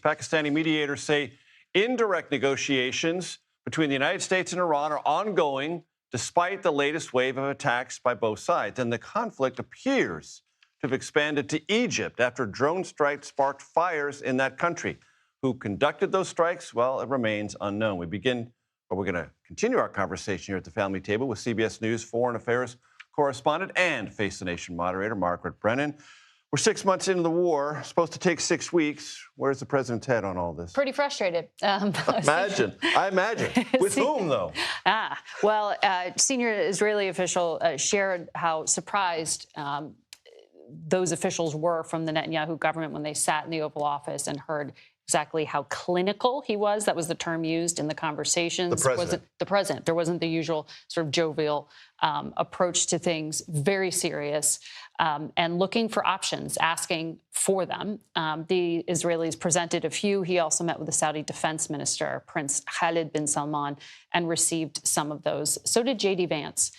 Pakistani mediators say indirect negotiations between the United States and Iran are ongoing despite the latest wave of attacks by both sides. And the conflict appears to have expanded to Egypt after drone strikes sparked fires in that country. Who conducted those strikes? Well, it remains unknown. We're going to continue our conversation here at the family table with CBS News foreign affairs correspondent and Face the Nation moderator Margaret Brennan. We're 6 months into the war, supposed to take 6 weeks. Where's the president's head on all this? Pretty frustrated. I imagine. With whom, though? Senior Israeli official shared how surprised those officials were from the Netanyahu government when they sat in the Oval Office and heard exactly how clinical he was. That was the term used in the conversations. The president. There wasn't the usual sort of jovial approach to things, very serious, and looking for options, asking for them. The Israelis presented a few. He also met with the Saudi defense minister, Prince Khalid bin Salman, and received some of those. So did J.D. Vance.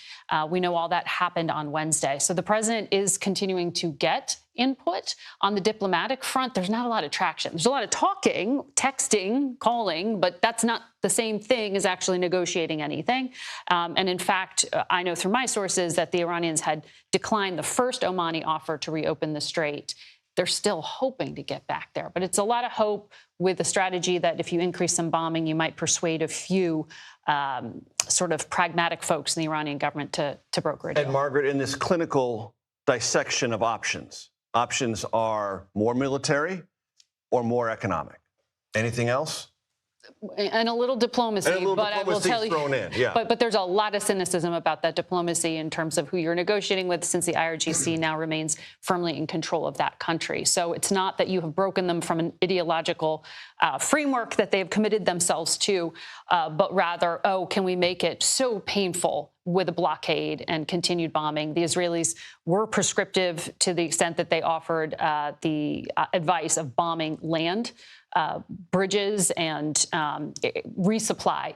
We know all that happened on Wednesday. So the president is continuing to get input. On the diplomatic front, there's not a lot of traction. There's a lot of talking, texting, calling, but that's not the same thing as actually negotiating anything. And in fact, I know through my sources that the Iranians had declined the first Omani offer to reopen the strait. They're still hoping to get back there. But it's a lot of hope with the strategy that if you increase some bombing, you might persuade a few sort of pragmatic folks in the Iranian government to broker a deal. And Margaret, in this clinical dissection of options are more military or more economic. Anything else? And a little diplomacy, but I will tell you, but there's a lot of cynicism about that diplomacy in terms of who you're negotiating with, since the IRGC now remains firmly in control of that country. So it's not that you have broken them from an ideological framework that they have committed themselves to, but rather, can we make it so painful with a blockade and continued bombing? The Israelis were prescriptive to the extent that they offered the advice of bombing land, bridges, and resupply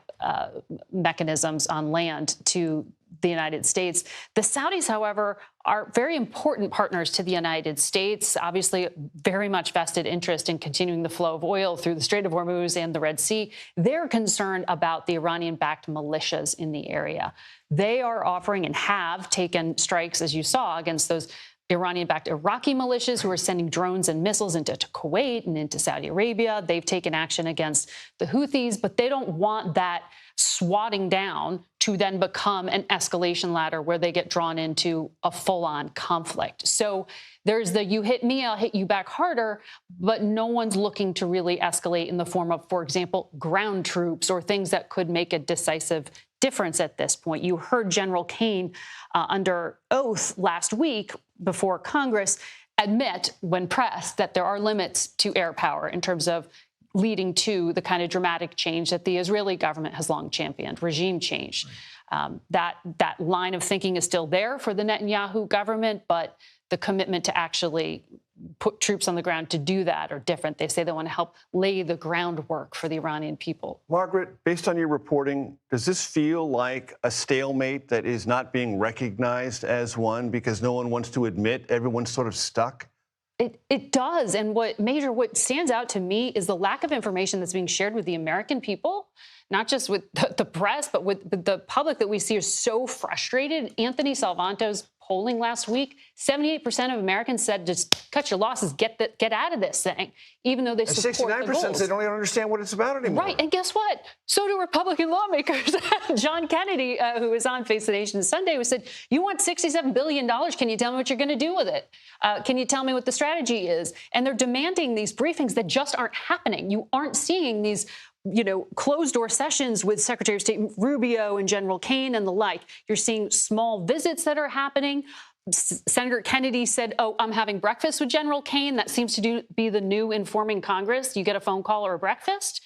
mechanisms on land to the United States. The Saudis, however, are very important partners to the United States, obviously very much vested interest in continuing the flow of oil through the Strait of Hormuz and the Red Sea. They're concerned about the Iranian-backed militias in the area. They are offering and have taken strikes, as you saw, against those Iranian-backed Iraqi militias who are sending drones and missiles into Kuwait and into Saudi Arabia. They've taken action against the Houthis, but they don't want that swatting down to then become an escalation ladder where they get drawn into a full-on conflict. So there's the you hit me, I'll hit you back harder, but no one's looking to really escalate in the form of, for example, ground troops or things that could make a decisive difference at this point. You heard General Kane under oath last week before Congress admit, when pressed, that there are limits to air power in terms of leading to the kind of dramatic change that the Israeli government has long championed, regime change. Right. That line of thinking is still there for the Netanyahu government, but the commitment to actually put troops on the ground to do that are different. They say they want to help lay the groundwork for the Iranian people. Margaret, based on your reporting, does this feel like a stalemate that is not being recognized as one because no one wants to admit everyone's sort of stuck? It does. And what stands out to me is the lack of information that's being shared with the American people, not just with the press, but with the public that we see is so frustrated. Anthony Salvanto's polling last week, 78% of Americans said just cut your losses, get out of this thing, even though they support the goals. 69% say they don't even understand what it's about anymore. Right, and guess what? So do Republican lawmakers. John Kennedy, who was on Face the Nation Sunday, who said, you want $67 billion, can you tell me what you're going to do with it? Can you tell me what the strategy is? And they're demanding these briefings that just aren't happening. You aren't seeing these closed-door sessions with Secretary of State Rubio and General Kane and the like. You're seeing small visits that are happening. Senator Kennedy said, I'm having breakfast with General Kane. That seems to be the new informing Congress. You get a phone call or a breakfast.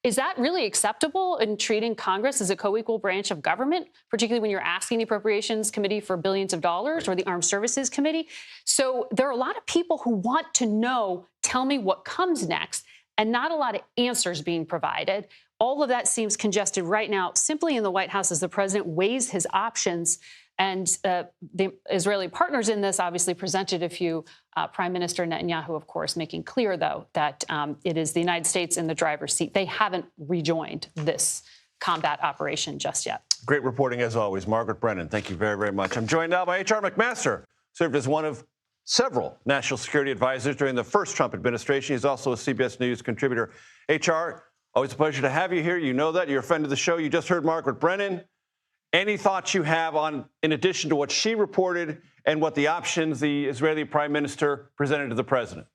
Is that really acceptable in treating Congress as a co-equal branch of government, particularly when you're asking the Appropriations Committee for billions of dollars or the Armed Services Committee? So there are a lot of people who want to know, tell me what comes next, and not a lot of answers being provided. All of that seems congested right now simply in the White House as the president weighs his options. And the Israeli partners in this obviously presented a few. Prime Minister Netanyahu, of course, making clear, though, that it is the United States in the driver's seat. They haven't rejoined this combat operation just yet. Great reporting, as always. Margaret Brennan, thank you very, very much. I'm joined now by H.R. McMaster, served as one of several national security advisors during the first Trump administration. He's also a CBS News contributor. H.R., always a pleasure to have you here. You know that. You're a friend of the show. You just heard Margaret Brennan. Any thoughts you have on, in addition to what she reported and what the options the Israeli prime minister presented to the president?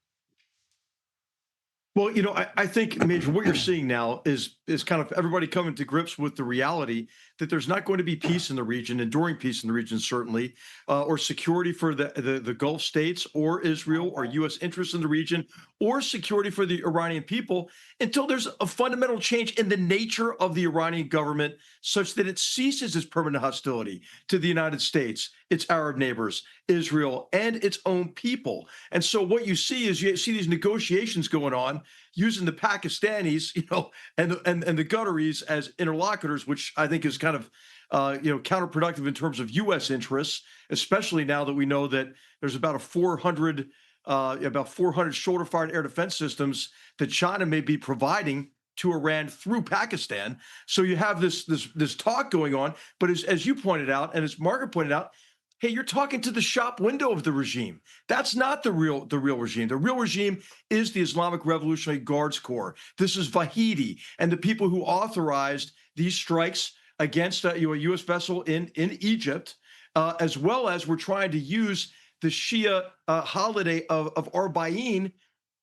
Well, you know, I think, Major, what you're seeing now is kind of everybody coming to grips with the reality that there's not going to be peace in the region, enduring peace in the region, certainly, or security for the Gulf states or Israel or U.S. interests in the region, or security for the Iranian people until there's a fundamental change in the nature of the Iranian government such that it ceases its permanent hostility to the United States, its Arab neighbors, Israel, and its own people. And so what you see is you see these negotiations going on using the Pakistanis, you know, and the Qataris as interlocutors, which I think is kind of, counterproductive in terms of U.S. interests, especially now that we know that there's about 400 shoulder-fired air defense systems that China may be providing to Iran through Pakistan. So you have this talk going on, but as you pointed out, and as Margaret pointed out, hey, you're talking to the shop window of the regime. That's not the real regime. The real regime is the Islamic Revolutionary Guards Corps. This is Vahidi and the people who authorized these strikes against a U.S. vessel in Egypt, as well as we're trying to use the Shia holiday of Arba'in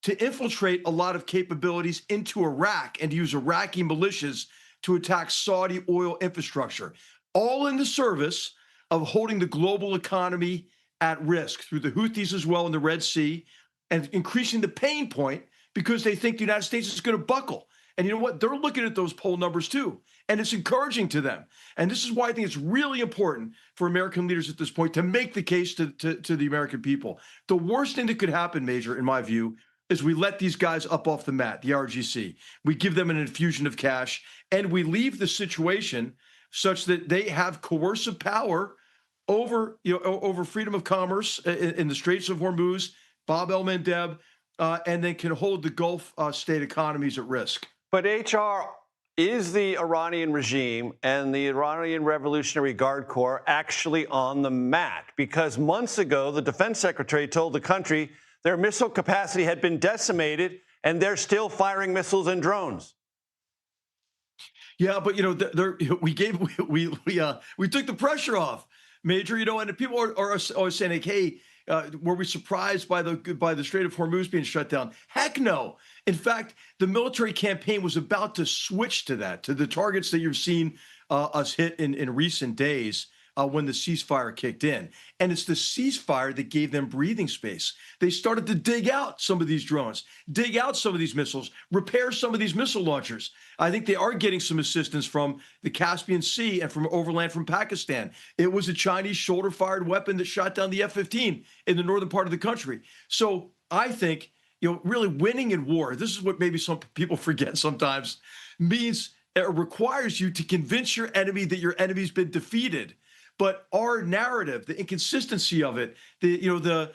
to infiltrate a lot of capabilities into Iraq and to use Iraqi militias to attack Saudi oil infrastructure, all in the service of holding the global economy at risk through the Houthis as well in the Red Sea and increasing the pain point because they think the United States is going to buckle. And you know what? They're looking at those poll numbers too, and it's encouraging to them. And this is why I think it's really important for American leaders at this point to make the case to the American people. The worst thing that could happen, Major, in my view, is we let these guys up off the mat, the RGC. We give them an infusion of cash, and we leave the situation such that they have coercive power over freedom of commerce in the Straits of Hormuz, Bab el-Mandeb, and then can hold the Gulf state economies at risk. But HR, is the Iranian regime and the Iranian Revolutionary Guard Corps actually on the mat? Because months ago, the defense secretary told the country their missile capacity had been decimated, and they're still firing missiles and drones. Yeah, but we took the pressure off, Major. And people are always saying, like, hey, were we surprised by the Strait of Hormuz being shut down? Heck no. In fact, the military campaign was about to switch to the targets that you've seen us hit in recent days when the ceasefire kicked in. And it's the ceasefire that gave them breathing space. They started to dig out some of these drones, dig out some of these missiles, repair some of these missile launchers. I think they are getting some assistance from the Caspian Sea and from overland from Pakistan. It was a Chinese shoulder-fired weapon that shot down the F-15 in the northern part of the country. So I think, really winning in war, this is what maybe some people forget sometimes, means it requires you to convince your enemy that your enemy's been defeated. But our narrative, the inconsistency of it, the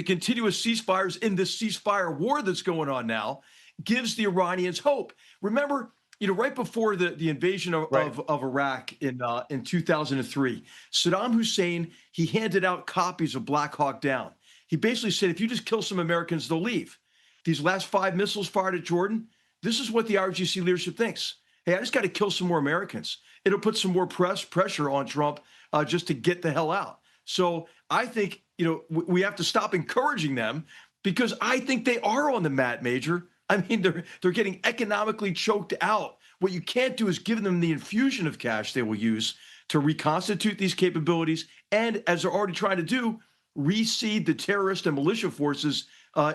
continuous ceasefires in this ceasefire war that's going on now, gives the Iranians hope. Remember, right before the invasion of Iraq in 2003, Saddam Hussein, he handed out copies of Black Hawk Down. He basically said, if you just kill some Americans, they'll leave. These last 5 missiles fired at Jordan, this is what the RGC leadership thinks. Hey, I just got to kill some more Americans. It'll put some more pressure on Trump just to get the hell out. So I think, we have to stop encouraging them because I think they are on the mat, Major. I mean, they're getting economically choked out. What you can't do is give them the infusion of cash they will use to reconstitute these capabilities and, as they're already trying to do, reseed the terrorist and militia forces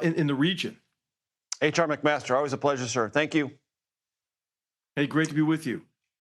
in the region. H.R. McMaster, always a pleasure, sir. Thank you. Hey, great to be with you.